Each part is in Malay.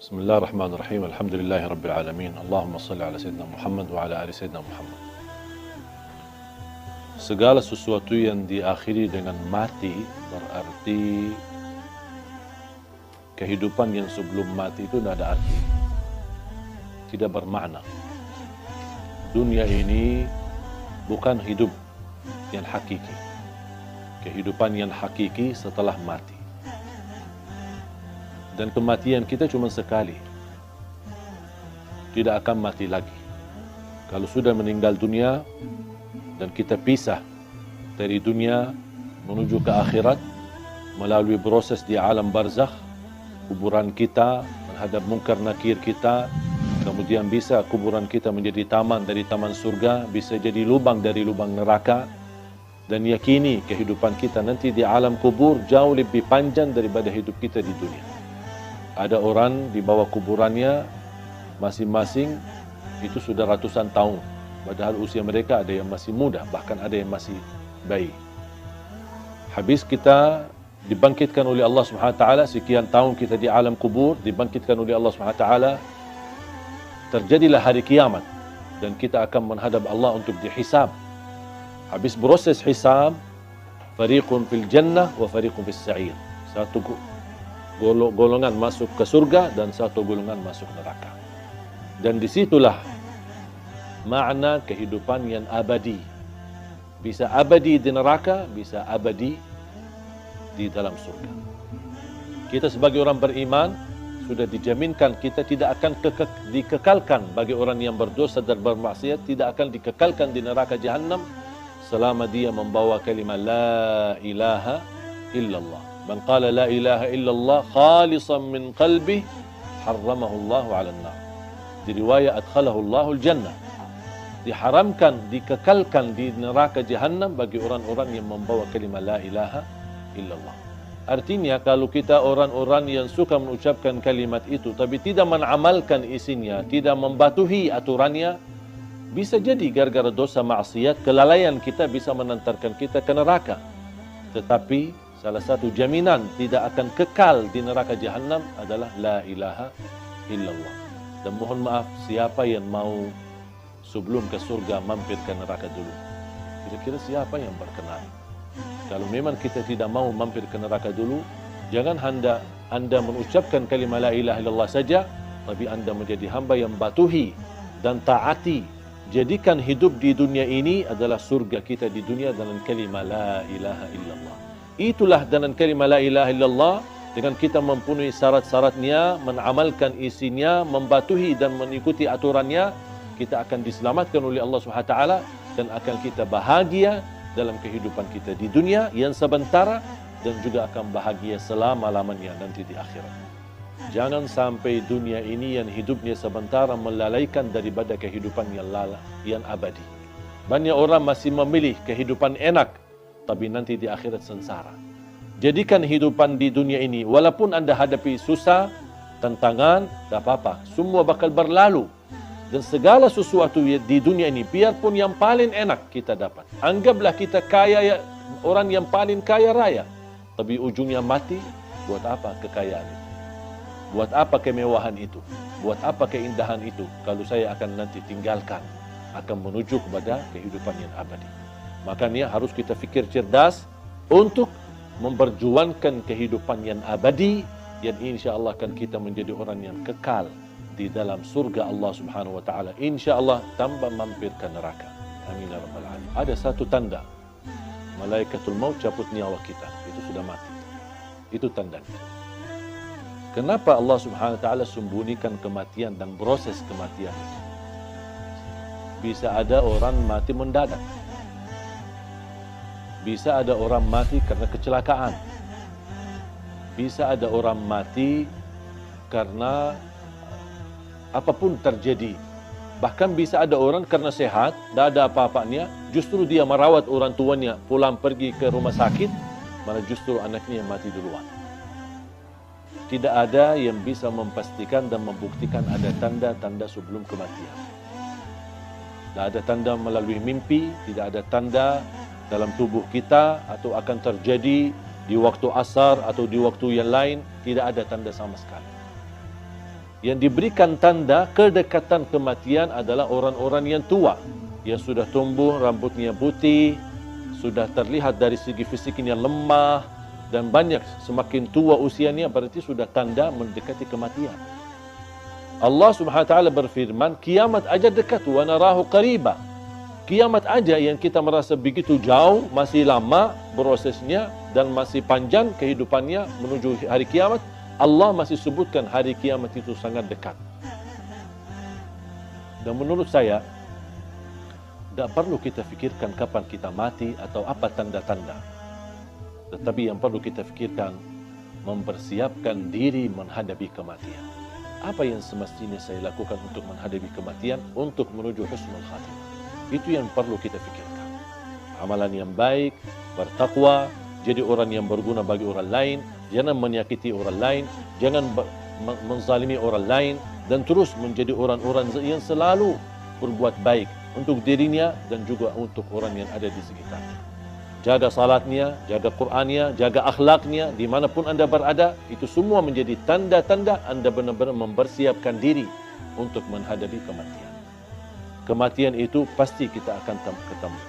Bismillahirrahmanirrahim. Alhamdulillahirabbil alamin. Allahumma shalli ala sayyidina Muhammad wa ala ali sayyidina Muhammad. Segala sesuatu yang diakhiri dengan mati berarti kehidupan yang sebelum mati itu tidak ada arti, tidak bermakna. Dunia ini bukan hidup yang hakiki. Kehidupan yang hakiki setelah mati. Dan kematian kita cuma sekali. Tidak akan mati lagi. Kalau sudah meninggal dunia dan kita pisah dari dunia menuju ke akhirat melalui proses di alam barzakh, kuburan kita menghadap mungkar nakir kita, kemudian bisa kuburan kita menjadi taman dari taman surga, bisa jadi lubang dari lubang neraka, dan yakini kehidupan kita nanti di alam kubur jauh lebih panjang daripada hidup kita di dunia. Ada orang di bawah kuburannya masing-masing itu sudah ratusan tahun, padahal usia mereka ada yang masih muda, bahkan ada yang masih bayi. Habis kita dibangkitkan oleh Allah Subhanahu wa taala, sekian tahun kita di alam kubur, dibangkitkan oleh Allah Subhanahu wa taala, terjadilah hari kiamat dan kita akan menghadap Allah untuk dihisab. Habis proses hisab, fariqun fil jannah wa fariqun fis sa'ir. Satu golongan masuk ke surga dan satu golongan masuk neraka. Dan disitulah makna kehidupan yang abadi. Bisa abadi di neraka, bisa abadi di dalam surga. Kita sebagai orang beriman sudah dijaminkan kita tidak akan dikekalkan, bagi orang yang berdosa dan bermaksiat tidak akan dikekalkan di neraka jahanam selama dia membawa kalimat la ilaha illallah. Man qala la ilaha illallah khalisan min qalbih harramahu Allah 'alan nar. Di riwayat adkhalahu Allahul jannah. Diharamkan, dikekalkan di neraka jahanam bagi orang-orang yang membawa kalimat la ilaha illallah. Artinya kalau kita orang-orang yang suka mengucapkan kalimat itu tapi tidak mengamalkan isinya, tidak mematuhi aturannya, bisa jadi gara-gara dosa maksiat, kelalaian kita bisa menantarkan kita ke neraka. Tetapi salah satu jaminan tidak akan kekal di neraka jahanam adalah la ilaha illallah. Dan mohon maaf, siapa yang mau sebelum ke surga mampir ke neraka dulu? Kira-kira siapa yang berkenan? Kalau memang kita tidak mau mampir ke neraka dulu, jangan anda mengucapkan kalimat la ilaha illallah saja, tapi anda menjadi hamba yang patuhi dan taati. Jadikan hidup di dunia ini adalah surga kita di dunia dengan kalimat la ilaha illallah. Itulah dengan kalimat la ilaha illallah, dengan kita mempunyai syarat-syaratnya, mengamalkan isinya, mematuhi dan mengikuti aturannya, kita akan diselamatkan oleh Allah Subhanahu wa taala dan akan kita bahagia dalam kehidupan kita di dunia yang sementara dan juga akan bahagia selama-lamanya nanti di akhirat. Jangan sampai dunia ini yang hidupnya sementara melalaikan daripada kehidupan yang abadi. Banyak orang masih memilih kehidupan enak, tapi nanti di akhirat sengsara. Jadikan hidupan di dunia ini, walaupun anda hadapi susah, tantangan, tak apa-apa. Semua bakal berlalu. Dan segala sesuatu di dunia ini, biarpun yang paling enak kita dapat. Anggaplah kita kaya, orang yang paling kaya raya. Tapi ujungnya mati, buat apa kekayaan itu? Buat apa kemewahan itu? Buat apa keindahan itu? Kalau saya akan nanti tinggalkan, akan menuju kepada kehidupan yang abadi. Makanya harus kita fikir cerdas untuk memperjuangkan kehidupan yang abadi, yang insya Allah akan kita menjadi orang yang kekal di dalam surga Allah Subhanahu wa taala, insya Allah tanpa mampir ke neraka. Amin ya rabbal alamin. Ada satu tanda malaikatul maut cabut nyawa kita, itu sudah mati. Itu tandanya. Kenapa Allah Subhanahu wa taala sembunyikan kematian dan proses kematian itu? Bisa ada orang mati mendadak. Bisa ada orang mati karena kecelakaan. Bisa ada orang mati karena apapun terjadi. Bahkan bisa ada orang karena sehat, tidak ada apa-apanya, justru dia merawat orang tuanya, pulang pergi ke rumah sakit, malah justru anaknya yang mati duluan. Tidak ada yang bisa memastikan dan membuktikan ada tanda-tanda sebelum kematian. Tidak ada tanda melalui mimpi, tidak ada tanda dalam tubuh kita atau akan terjadi di waktu asar atau di waktu yang lain, tidak ada tanda sama sekali. Yang diberikan tanda kedekatan kematian adalah orang-orang yang tua, yang sudah tumbuh rambutnya putih, sudah terlihat dari segi fisiknya lemah, dan banyak semakin tua usianya berarti sudah tanda mendekati kematian. Allah Subhanahu wa taala berfirman, kiamat aja dekat, wa narahu qariba. Kiamat aja yang kita merasa begitu jauh, masih lama prosesnya dan masih panjang kehidupannya menuju hari kiamat, Allah masih sebutkan hari kiamat itu sangat dekat. Dan menurut saya, tidak perlu kita fikirkan kapan kita mati atau apa tanda-tanda. Tetapi yang perlu kita fikirkan, mempersiapkan diri menghadapi kematian. Apa yang semestinya saya lakukan untuk menghadapi kematian, untuk menuju husnul khatimah. Itu yang perlu kita fikirkan. Amalan yang baik, bertakwa, jadi orang yang berguna bagi orang lain, jangan menyakiti orang lain, jangan menzalimi orang lain, dan terus menjadi orang-orang yang selalu berbuat baik untuk dirinya dan juga untuk orang yang ada di sekitarnya. Jaga salatnya, jaga Qur'annya, jaga akhlaknya, dimanapun anda berada, itu semua menjadi tanda-tanda anda benar-benar mempersiapkan diri untuk menghadapi kematian. Kematian itu pasti kita akan ketemu.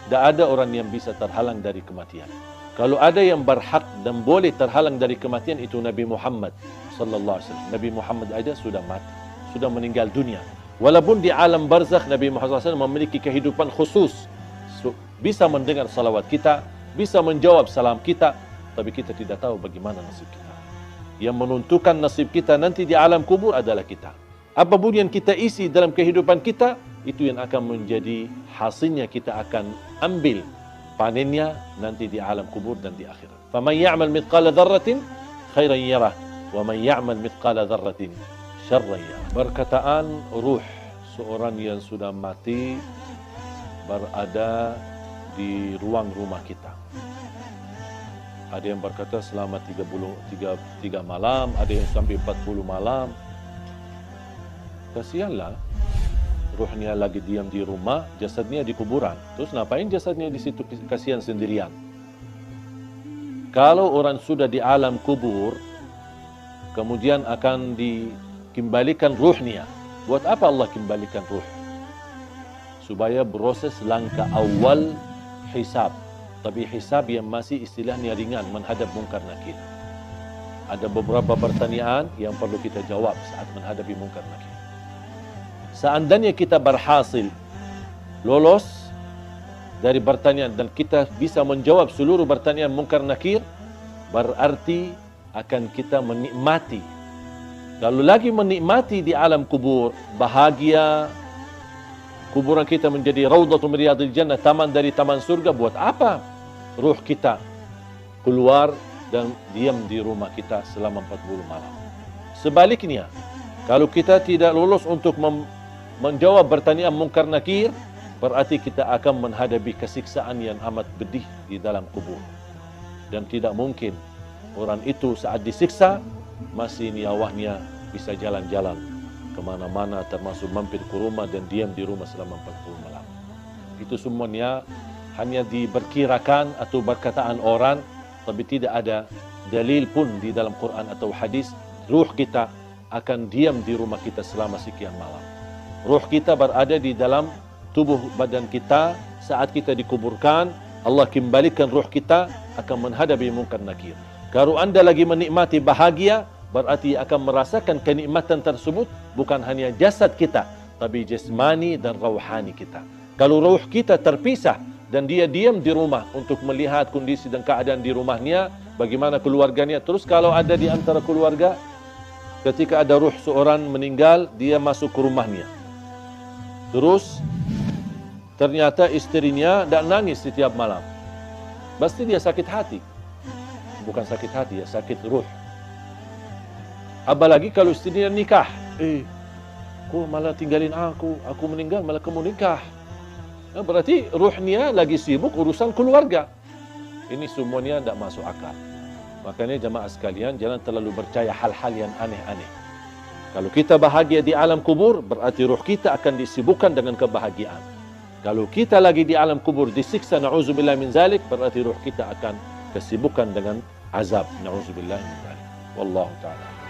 Tidak ada orang yang bisa terhalang dari kematian. Kalau ada yang berhak dan boleh terhalang dari kematian, itu Nabi Muhammad sallallahu alaihi wasallam. Nabi Muhammad aja sudah mati, sudah meninggal dunia. Walaupun di alam barzakh Nabi Muhammad SAW memiliki kehidupan khusus, bisa mendengar salawat kita, bisa menjawab salam kita, tapi kita tidak tahu bagaimana nasib kita. Yang menentukan nasib kita nanti di alam kubur adalah kita. Apapun yang kita isi dalam kehidupan kita, itu yang akan menjadi hasilnya, kita akan ambil panennya nanti di alam kubur dan di akhirat. فَمَنْ يَعْمَلْ مِثْقَالَ ذَرَّةٍ خَيْرًا يَرَهُ وَمَنْ يَعْمَلْ مِثْقَالَ ذَرَّةٍ شَرًّا يَرَهُ. Berkataan ruh seorang yang sudah mati berada di ruang rumah kita. Ada yang berkata selama 3 malam, ada yang sampai 40 malam. Kasihanlah, ruhnya lagi diam di rumah, jasadnya di kuburan. Terus ngapain jasadnya di situ kasihan sendirian? Kalau orang sudah di alam kubur, kemudian akan dikembalikan ruhnya. Buat apa Allah kembalikan ruh? Supaya proses langkah awal hisab. Tapi hisab yang masih istilahnya ringan, menghadap munkar nakir. Ada beberapa pertanyaan yang perlu kita jawab saat menghadapi munkar nakir. Seandainya kita berhasil lolos dari pertanyaan dan kita bisa menjawab seluruh pertanyaan munkar nakir, berarti akan kita menikmati. Kalau lagi menikmati di alam kubur, bahagia, kuburan kita menjadi raudhatun min riyadil jannah, taman dari taman surga. Buat apa ruh kita keluar dan diam di rumah kita selama 40 malam? Sebaliknya, kalau kita tidak lolos untuk menjawab pertanyaan munkar nakir, berarti kita akan menghadapi kesiksaan yang amat pedih di dalam kubur. Dan tidak mungkin orang itu saat disiksa masih nyawanya bisa jalan-jalan kemana-mana, termasuk mampir ke rumah dan diam di rumah selama 40 malam. Itu semuanya hanya diperkirakan atau perkataan orang, tapi tidak ada dalil pun di dalam Quran atau hadis ruh kita akan diam di rumah kita selama sekian malam. Ruh kita berada di dalam tubuh badan kita saat kita dikuburkan. Allah kembalikan ruh kita akan menghadapi munkar nakir. Kalau anda lagi menikmati bahagia, berarti akan merasakan kenikmatan tersebut bukan hanya jasad kita, tapi jasmani dan rauhani kita. Kalau ruh kita terpisah dan dia diam di rumah untuk melihat kondisi dan keadaan di rumahnya, bagaimana keluarganya. Terus kalau ada di antara keluarga, ketika ada ruh seorang meninggal, dia masuk ke rumahnya. Terus ternyata istrinya tidak nangis setiap malam. Pasti dia sakit hati. Bukan sakit hati, ya sakit ruh. Apalagi kalau istrinya nikah. Kok malah tinggalin aku meninggal malah kamu nikah. Nah, berarti ruhnya lagi sibuk urusan keluarga. Ini semuanya tidak masuk akal. Makanya jemaah sekalian, jangan terlalu percaya hal-hal yang aneh-aneh. Kalau kita bahagia di alam kubur, berarti ruh kita akan disibukkan dengan kebahagiaan. Kalau kita lagi di alam kubur disiksa, na'udzubillah min zalik, berarti ruh kita akan kesibukan dengan azab, na'udzubillah min zalik. Wallahu ta'ala.